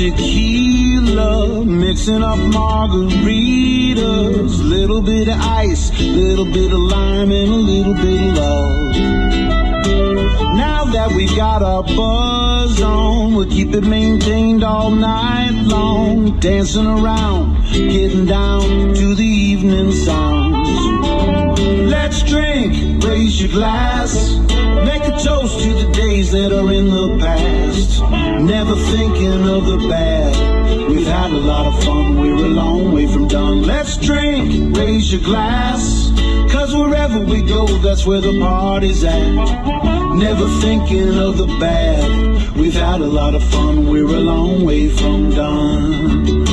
tequila, mixing up margaritas, little bit of ice, little bit of lime, and a little bit of love. Now that we got our buzz on, we'll keep it maintained all night long, dancing around, getting down to the evening sounds. Let's drink, raise your glass, make a toast to the days that are in the past. Never thinking of the bad, we've had a lot of fun, we're a long way from done. Let's drink, raise your glass, cause wherever we go, that's where the party's at. Never thinking of the bad, we've had a lot of fun, we're a long way from done.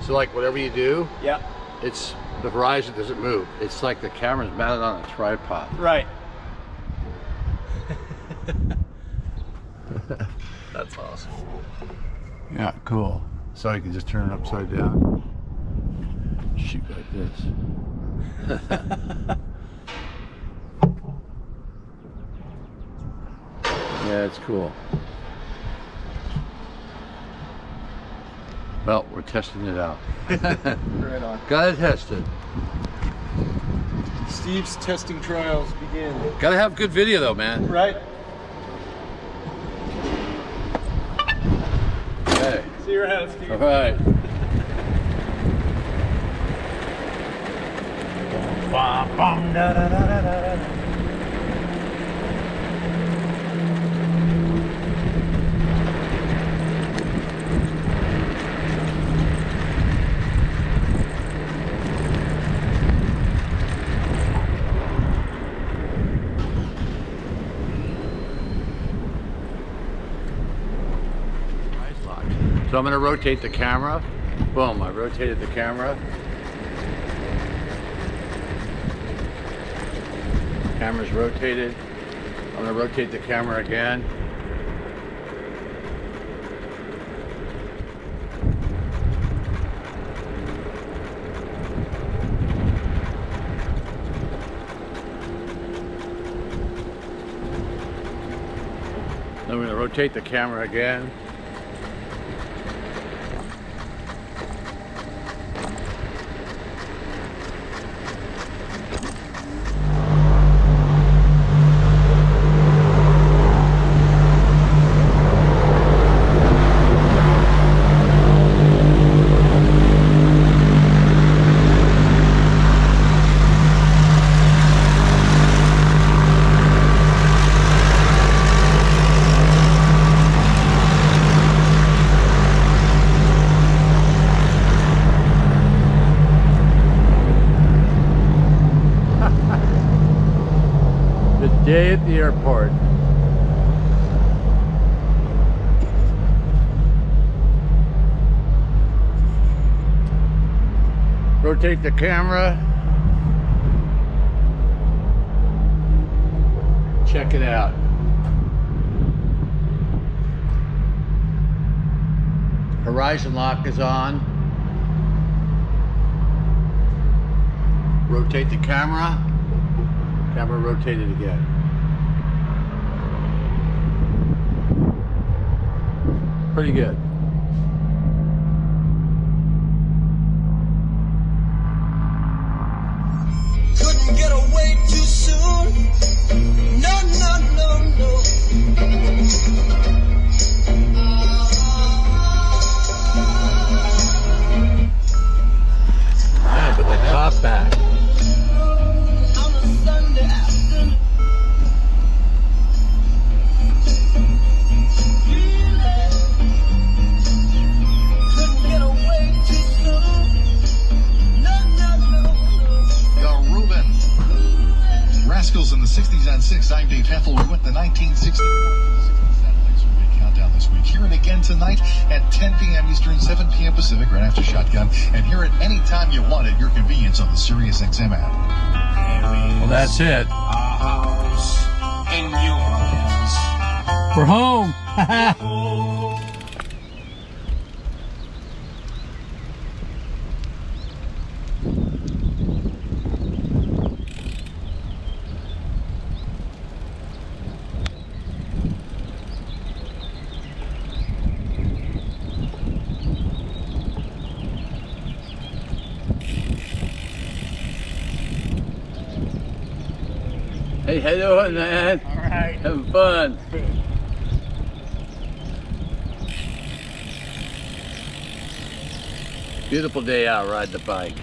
So like whatever you do, yeah, it's the horizon doesn't move. It's like the camera's mounted on a tripod. Right. That's awesome. Yeah, cool. So you can just turn it upside down. Shoot like this. Yeah, it's cool. Well, we're testing it out. Right on. Gotta test it. Steve's testing trials begin. Gotta have good video though, man. Right. Okay. See your hands, Steve. All right. So I'm going to rotate the camera. Boom, I rotated the camera. Camera's rotated. I'm going to rotate the camera again. Then we're going to rotate the camera again. Day at the airport. Rotate the camera. Check it out. Horizon lock is on. Rotate the camera. Camera rotated again. Pretty good. Couldn't get away too soon. No, no, no, no. Yeah, put the top back. In the 60s and 6, I'm Dave Heffel. We went the 1964 satellite survey countdown this week. Hear it again tonight at 10 p.m. Eastern, 7 p.m. Pacific, right after Shotgun, and hear it anytime you want at your convenience on the Sirius XM app. Well, that's it. In yours. We're home. Hey, how you doing, man? All right. Having fun. Beautiful day out riding the bike.